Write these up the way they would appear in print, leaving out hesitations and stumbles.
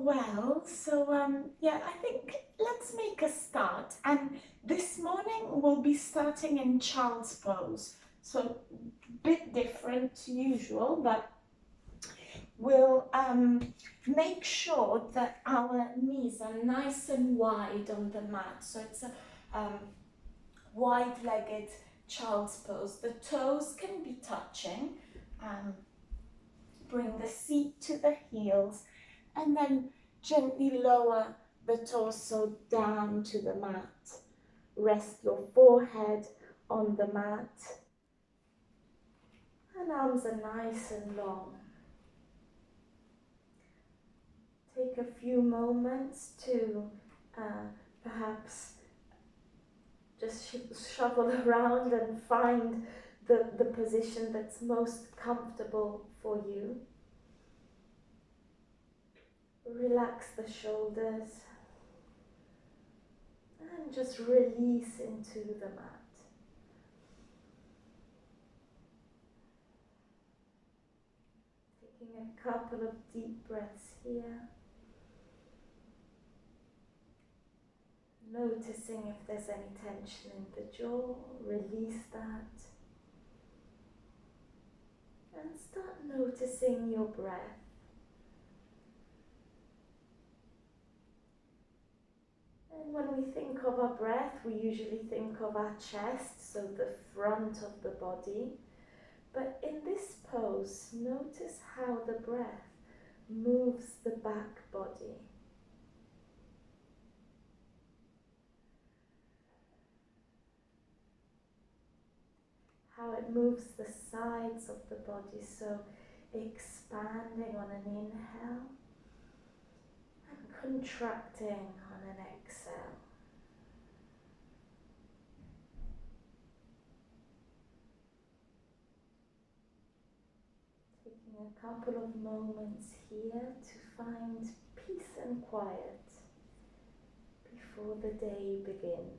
Well, yeah, I think let's make a start. And this morning we'll be starting in child's pose. So, bit different to usual, but we'll make sure that our knees are nice and wide on the mat. So it's a wide-legged child's pose. The toes can be touching. Um, Bring the seat to the heels and then gently lower the torso down to the mat. Rest your forehead on the mat and arms are nice and long. Take a few moments to perhaps just shuffle around and find the position that's most comfortable for you. Relax the shoulders and just release into the mat. Taking a couple of deep breaths here. Noticing if there's any tension in the jaw, release that. And start noticing your breath. And when we think of our breath, we usually think of our chest, so the front of the body. But in this pose, notice how the breath moves the back body. How it moves the sides of the body, so expanding on an inhale and contracting on an exhale. Taking a couple of moments here to find peace and quiet before the day begins.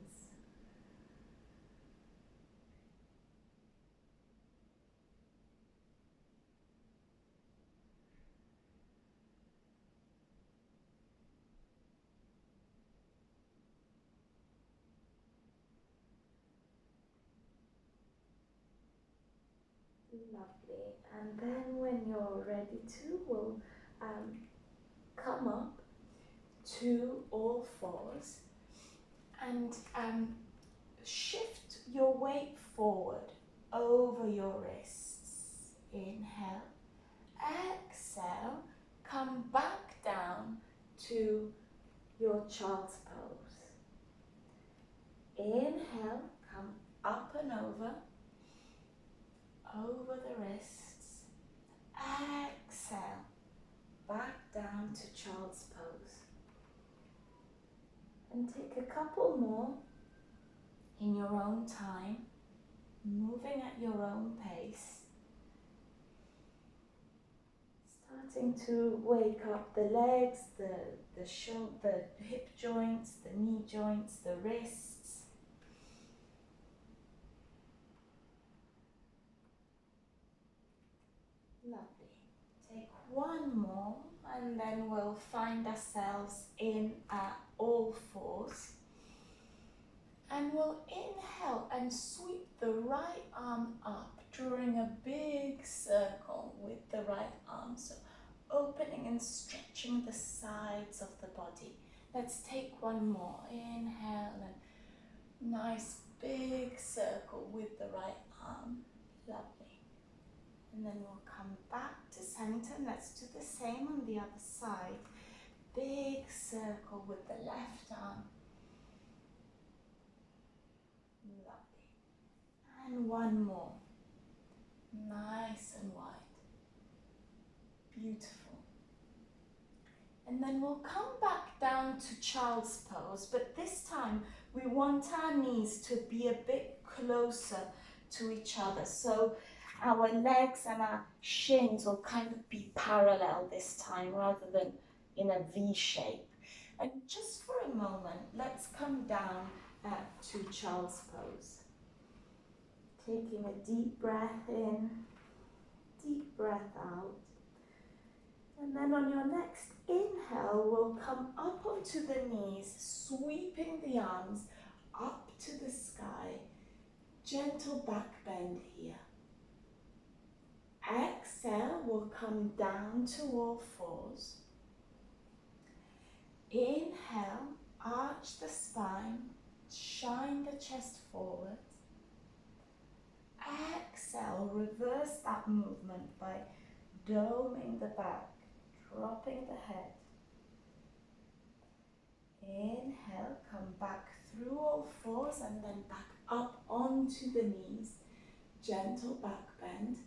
Lovely. And then when you're ready to, we'll come up to all fours and shift your weight forward over your wrists. Inhale. Exhale. Come back down to your child's pose. Inhale. Come up and over the wrists. Exhale, back down to child's pose. And take a couple more in your own time, moving at your own pace. Starting to wake up the legs, the hip joints, the knee joints, the wrists. Lovely. Take one more and then we'll find ourselves in all fours. And we'll inhale and sweep the right arm up, drawing a big circle with the right arm. So opening and stretching the sides of the body. Let's take one more. Inhale and nice big circle with the right arm. Lovely. And then we'll come back to center and let's do the same on the other side. Big circle with the left arm. Lovely. And one more. Nice and wide. Beautiful. And then we'll come back down to child's pose, but this time we want our knees to be a bit closer to each other. So our legs and our shins will kind of be parallel this time rather than in a V shape. And just for a moment, let's come down to child's pose. Taking a deep breath in, deep breath out. And then on your next inhale, we'll come up onto the knees, sweeping the arms up to the sky. Gentle back bend here. Exhale, we'll come down to all fours. Inhale, arch the spine, shine the chest forward. Exhale, reverse that movement by doming the back, dropping the head. Inhale, come back through all fours and then back up onto the knees. Gentle back bend.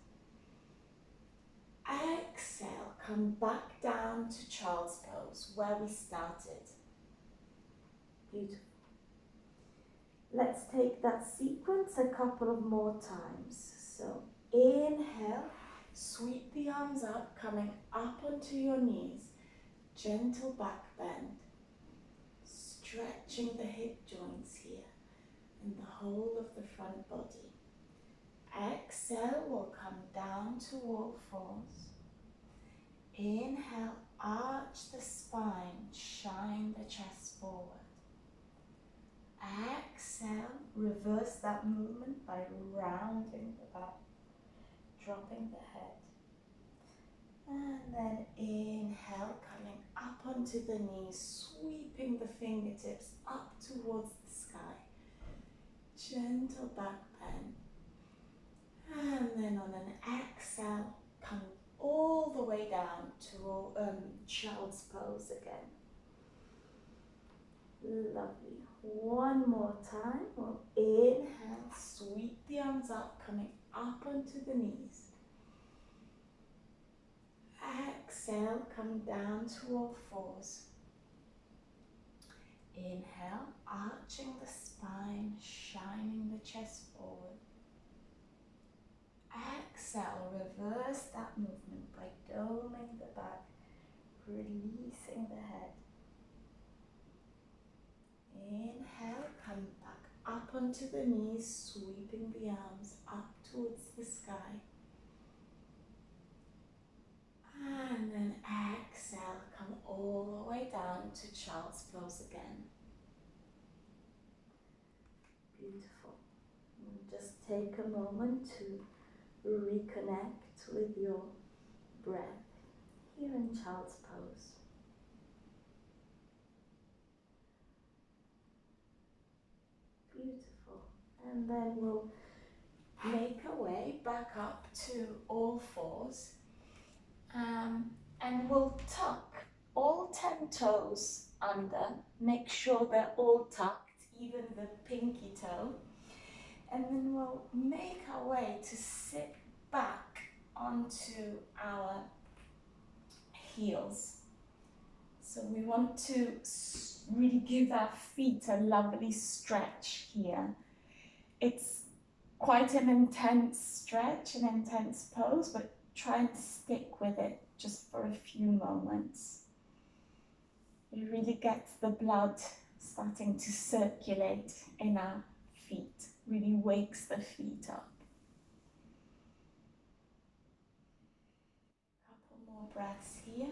Exhale, come back down to child's pose where we started. Beautiful. Let's take that sequence a couple of more times. So inhale, sweep the arms up, coming up onto your knees. Gentle back bend. Stretching the hip joints here and the whole of the front body. Exhale, we'll come down to all fours. Inhale, arch the spine, shine the chest forward. Exhale, reverse that movement by rounding the back, dropping the head. And then inhale, coming up onto the knees, sweeping the fingertips up towards the sky. Gentle back bend. And then on an exhale, come all the way down to child's pose again. Lovely. One more time. We'll inhale, sweep the arms up, coming up onto the knees. Exhale, come down to all fours. Inhale, arching the spine, shining the chest forward. Exhale, reverse that movement by doming the back, releasing the head. Inhale, come back up onto the knees, sweeping the arms up towards the sky. And then exhale, come all the way down to child's pose again. Beautiful. And just take a moment to reconnect with your breath here in child's pose. Beautiful. And then we'll make our way back up to all fours. And we'll tuck all 10 toes under. Make sure they're all tucked, even the pinky toe. And then we'll make our way to sit back onto our heels. So we want to really give our feet a lovely stretch here. It's quite an intense stretch, an intense pose, but try and stick with it just for a few moments. It really gets the blood starting to circulate in our feet, really wakes the feet up. Couple more breaths here.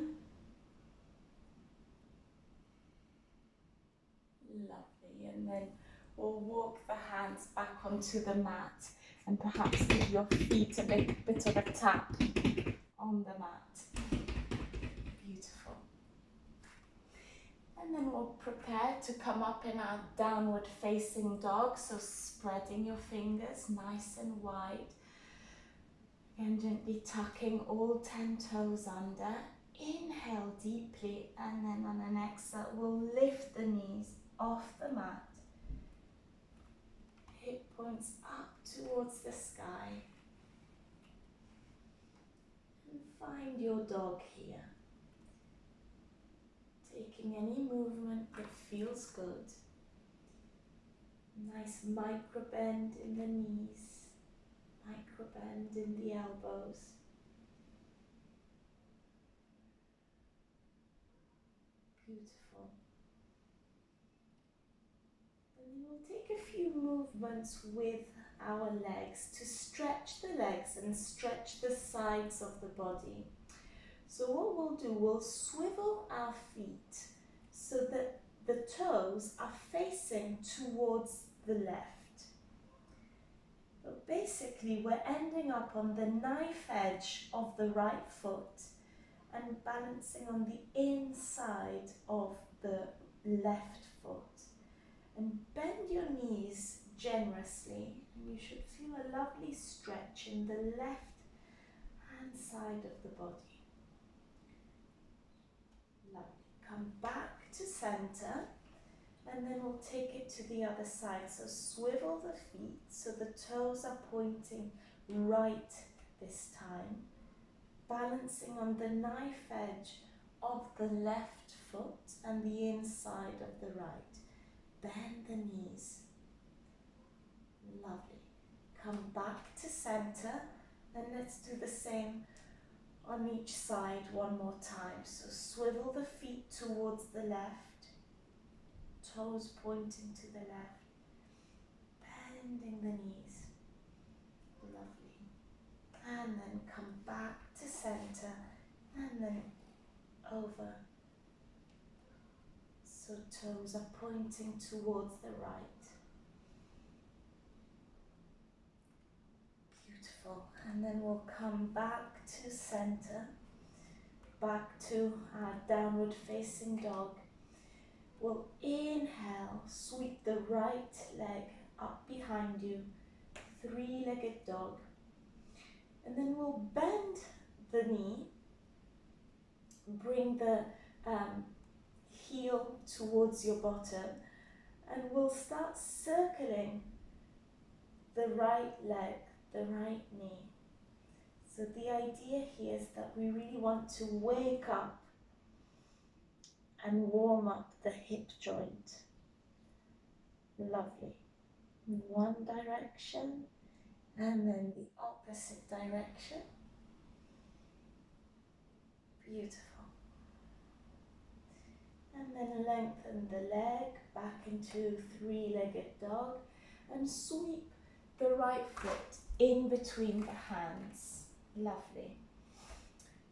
Lovely, and then we'll walk the hands back onto the mat and perhaps give your feet a bit of a tap on the mat. Beautiful. And then we'll prepare to come up in our downward facing dog, so spreading your fingers nice and wide. Again, gently tucking all 10 toes under. Inhale deeply, and then on an exhale, we'll lift the knees off the mat. Hip points up towards the sky. And find your dog here. Taking any movement that feels good. Nice micro bend in the knees, micro bend in the elbows. Beautiful. And then we'll take a few movements with our legs to stretch the legs and stretch the sides of the body. So what we'll do, we'll swivel our feet so that the toes are facing towards the left. But basically, we're ending up on the knife edge of the right foot and balancing on the inside of the left foot. And bend your knees generously, and you should feel a lovely stretch in the left hand side of the body. Lovely. Come back to center, and then we'll take it to the other side. So swivel the feet so the toes are pointing right this time, balancing on the knife edge of the left foot and the inside of the right. Bend the knees. Lovely. Come back to center, and let's do the same on each side one more time. So swivel the feet towards the left, toes pointing to the left, bending the knees. Lovely. And then come back to center, and then over. So toes are pointing towards the right. Beautiful. And then we'll come back to center, back to our downward facing dog. We'll inhale, sweep the right leg up behind you, three-legged dog. And then we'll bend the knee, bring the heel towards your bottom, and we'll start circling the right leg, the right knee. So the idea here is that we really want to wake up and warm up the hip joint. Lovely. In one direction and then the opposite direction. Beautiful. And then lengthen the leg back into three-legged dog and sweep the right foot in between the hands. Lovely.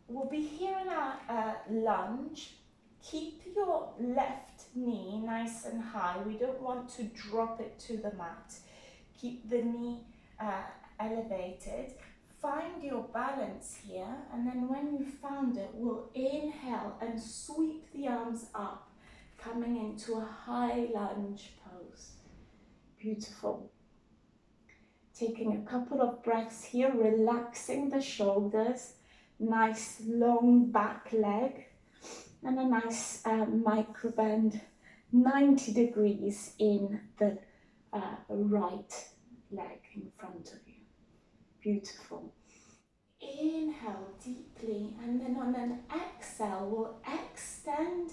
We'll be here in our lunge. Keep your left knee nice and high. We don't want to drop it to the mat. Keep the knee elevated. Find your balance here, and then when you've found it, we'll inhale and sweep the arms up, coming into a high lunge pose. Beautiful. Taking a couple of breaths here, relaxing the shoulders, nice long back leg, and a nice micro bend, 90 degrees in the right leg in front of you. Beautiful. Inhale deeply, and then on an exhale, we'll extend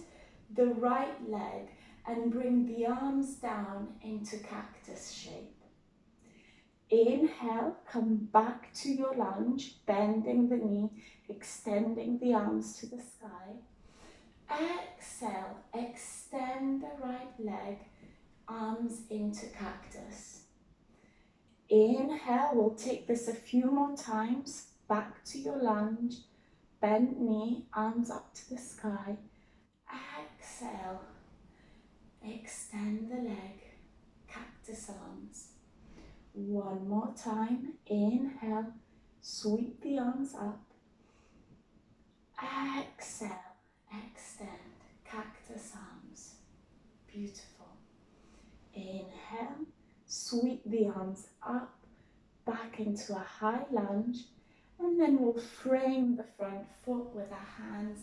the right leg and bring the arms down into cactus shape. Inhale, come back to your lunge, bending the knee, extending the arms to the sky. Exhale, extend the right leg, arms into cactus. Inhale, we'll take this a few more times. Back to your lunge, bent knee, arms up to the sky. Exhale, extend the leg, cactus arms. One more time. Inhale, sweep the arms up. Exhale, extend, cactus arms. Beautiful. Inhale, sweep the arms up, back into a high lunge, and then we'll frame the front foot with our hands,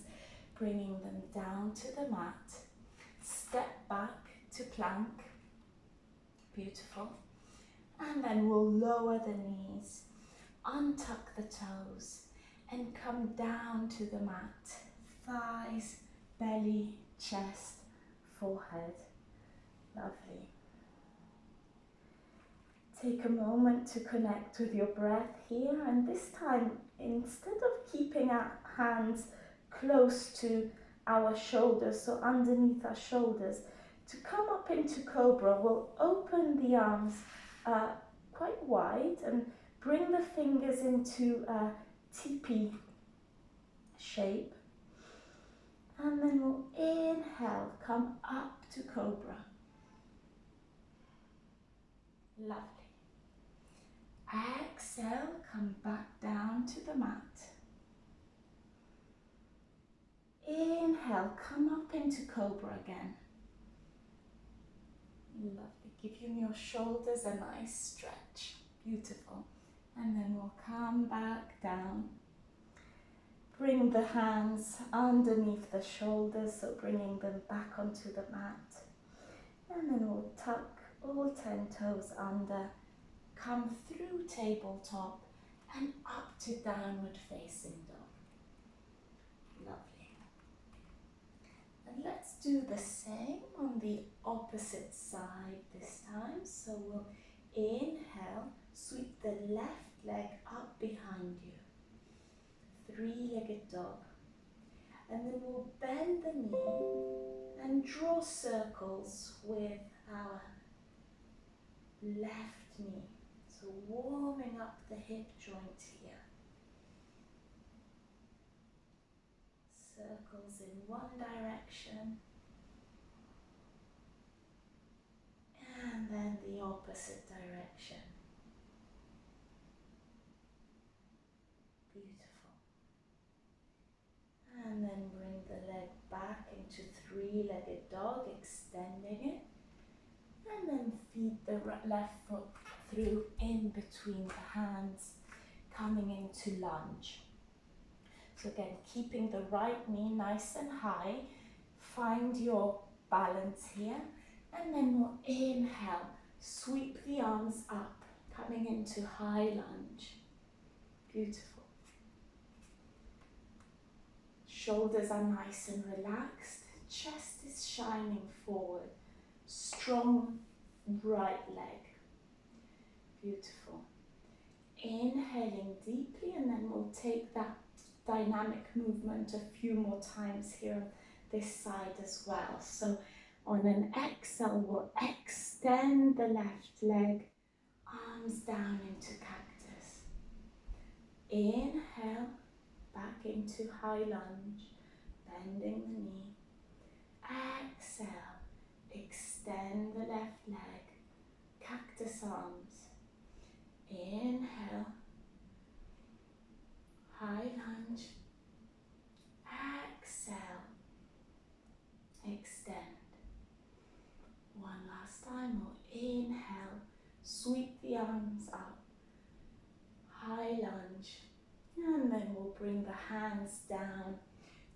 bringing them down to the mat. Step back to plank. Beautiful. And then we'll lower the knees, untuck the toes, and come down to the mat. Thighs, belly, chest, forehead. Lovely. Take a moment to connect with your breath here, and this time, instead of keeping our hands close to our shoulders, so underneath our shoulders, to come up into Cobra, we'll open the arms quite wide and bring the fingers into teepee shape. And then we'll inhale, come up to cobra. Lovely. Exhale, come back down to the mat. Inhale, come up into cobra again. Lovely. Giving your shoulders a nice stretch. Beautiful. And then we'll come back down. Bring the hands underneath the shoulders, so bringing them back onto the mat. And then we'll tuck all 10 toes under, come through tabletop and up to downward facing dog. Lovely. And let's do the same on the opposite side this time. So we'll inhale, sweep the left leg up behind you. Three-legged dog. And then we'll bend the knee and draw circles with our left knee. So warming up the hip joint here. Circles in one direction. And then the opposite direction. Beautiful. And then bring the leg back into three-legged dog, extending it. And then feed the left foot through in between the hands, coming into lunge. So again, keeping the right knee nice and high. Find your balance here. And then we'll inhale, sweep the arms up, coming into high lunge. Beautiful. Shoulders are nice and relaxed. Chest is shining forward. Strong right leg. Beautiful. Inhaling deeply, and then we'll take that dynamic movement a few more times here on this side as well. So on an exhale, we'll extend the left leg, arms down into cactus. Inhale, back into high lunge, bending the knee. Exhale, extend the left leg, cactus arms. Inhale, high lunge. Exhale, extend. One last time, we'll inhale, sweep the arms up, high lunge, and then we'll bring the hands down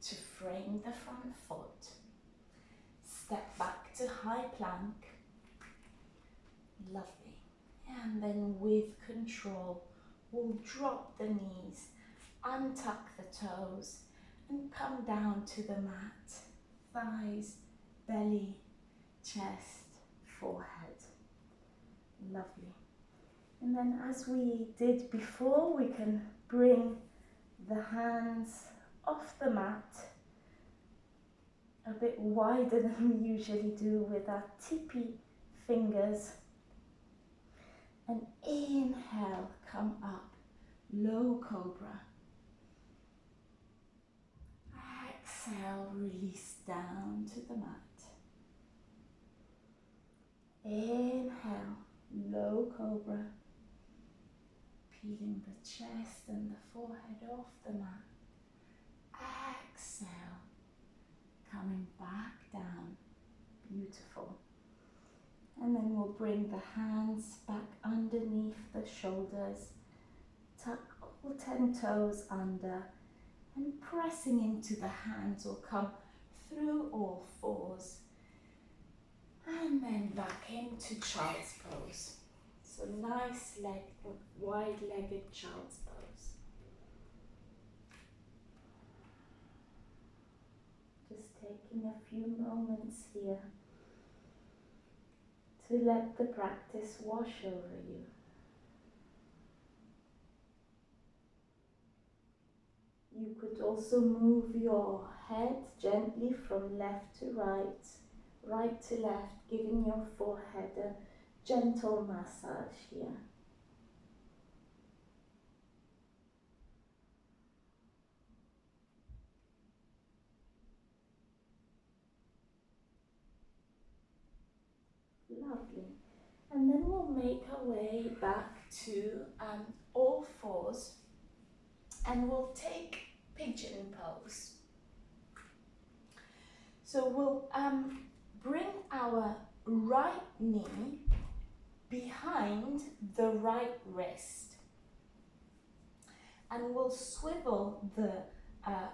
to frame the front foot. Step back to high plank. Lovely. And then with control, we'll drop the knees, untuck the toes, and come down to the mat. Thighs, belly, chest, forehead. Lovely. And then as we did before, we can bring the hands off the mat a bit wider than we usually do with our tippy fingers. And inhale, come up, low cobra. Exhale, release down to the mat. Inhale, low cobra. Peeling the chest and the forehead off the mat. Exhale, coming back down. Beautiful. And then we'll bring the hands back underneath the shoulders. Tuck all 10 toes under. And pressing into the hands will come through all fours. And then back into child's pose. So nice wide-legged child's pose. Just taking a few moments here to let the practice wash over you. You could also move your head gently from left to right, right to left, giving your forehead a gentle massage here. Lovely. And then we'll make our way back to all fours, and we'll take pigeon pose. So we'll bring our right knee behind the right wrist, and we'll swivel the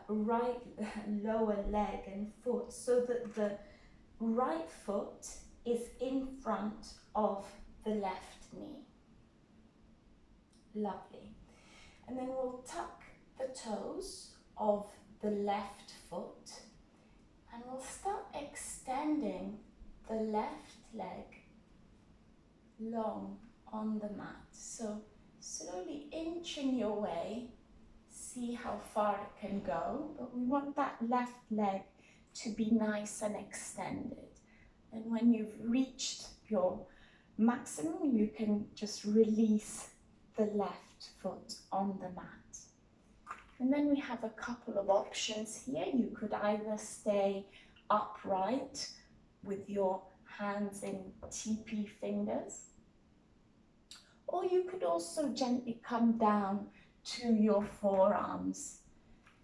right lower leg and foot so that the right foot is in front of the left knee. Lovely. And then we'll tuck the toes of the left foot, and we'll start extending the left leg long on the mat. So slowly inching your way, see how far it can go, but we want that left leg to be nice and extended. And when you've reached your maximum, you can just release the left foot on the mat. And then we have a couple of options here. You could either stay upright with your hands in TP fingers, or you could also gently come down to your forearms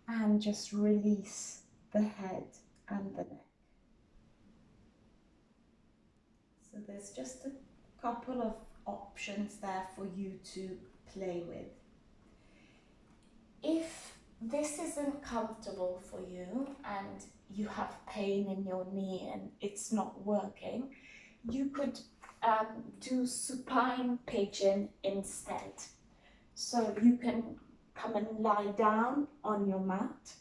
and just release the head and the neck. So there's just a couple of options there for you to play with. If this isn't comfortable for you and you have pain in your knee and it's not working, you could do supine pigeon instead. So you can come and lie down on your mat.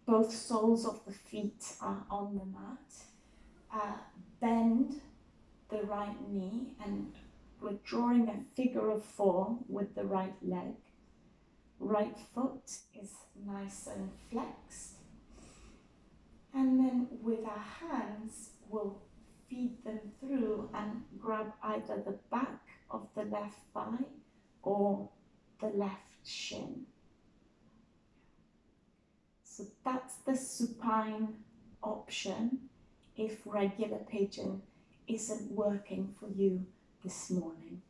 Both soles of the feet are on the mat. Bend the right knee, and we're drawing a figure of 4 with the right leg. Right foot is nice and flexed. And then with our hands, we'll feed them through and grab either the back of the left thigh or the left shin. So that's the supine option if regular pigeon isn't working for you this morning.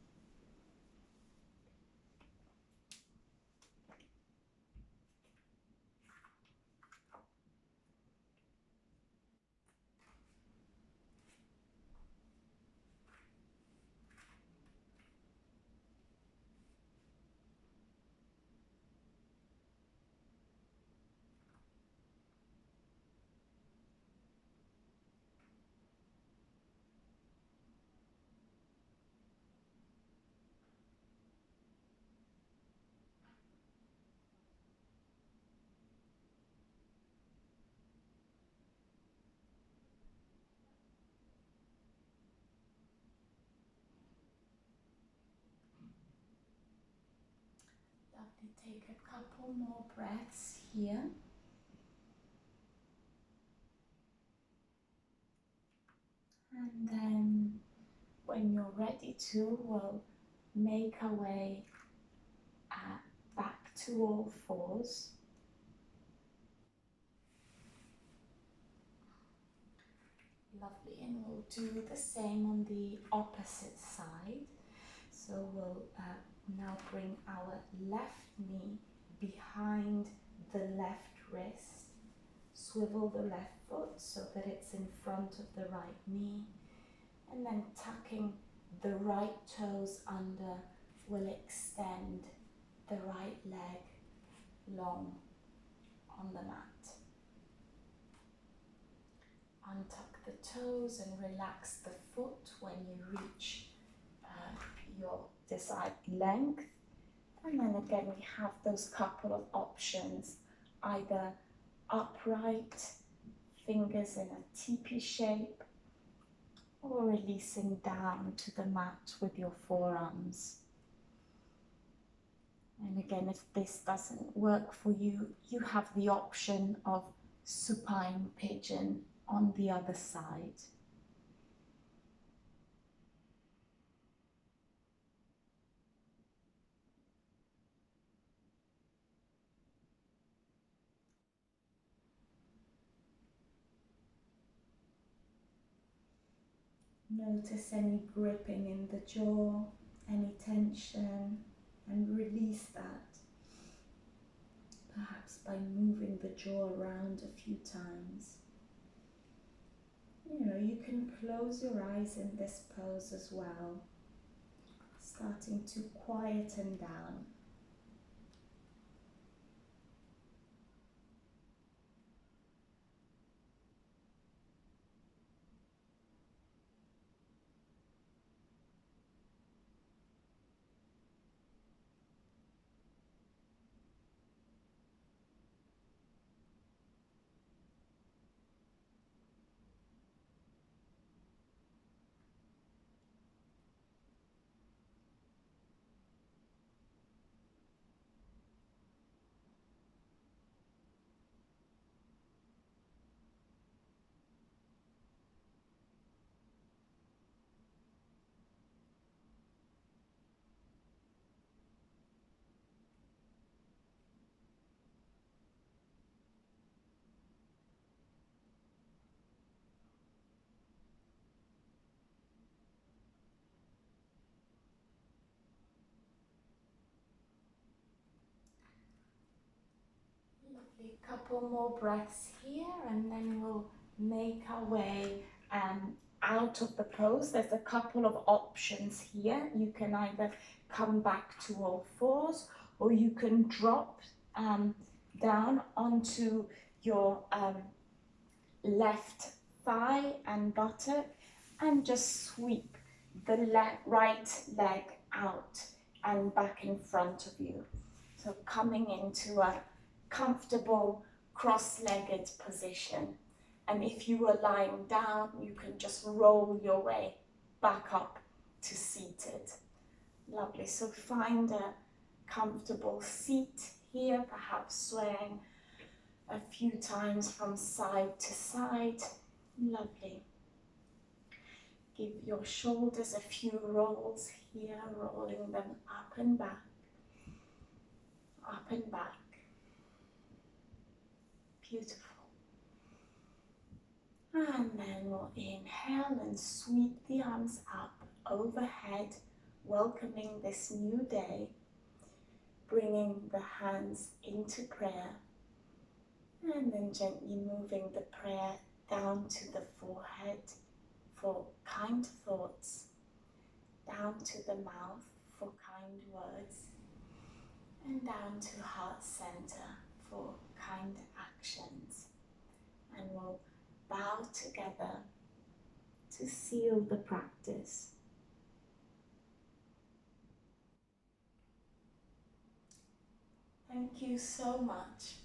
Lovely. Take a couple more breaths here. And then when you're ready to, we'll make our way back to all fours. Lovely, and we'll do the same on the opposite side. So we'll now bring our left knee behind the left wrist, swivel the left foot so that it's in front of the right knee, and then tucking the right toes under will extend the right leg long on the mat. Untuck the toes and relax the foot when you reach your desired length. And then again we have those couple of options, either upright, fingers in a teepee shape, or releasing down to the mat with your forearms. And again, if this doesn't work for you, you have the option of supine pigeon on the other side. Notice any gripping in the jaw, any tension, and release that. Perhaps by moving the jaw around a few times. You can close your eyes in this pose as well, starting to quieten down. Lovely, couple more breaths here, and then we'll make our way out of the pose. There's a couple of options here. You can either come back to all fours, or you can drop down onto your left thigh and buttock and just sweep the right leg out and back in front of you. So coming into a comfortable cross-legged position. And if you were lying down, you can just roll your way back up to seated. Lovely. So find a comfortable seat here, perhaps swaying a few times from side to side. Lovely. Give your shoulders a few rolls here, rolling them up and back, up and back. Beautiful. And then we'll inhale and sweep the arms up overhead, welcoming this new day, bringing the hands into prayer, and then gently moving the prayer down to the forehead for kind thoughts, down to the mouth for kind words, and down to heart center for kind actions. And we'll bow together to seal the practice. Thank you so much.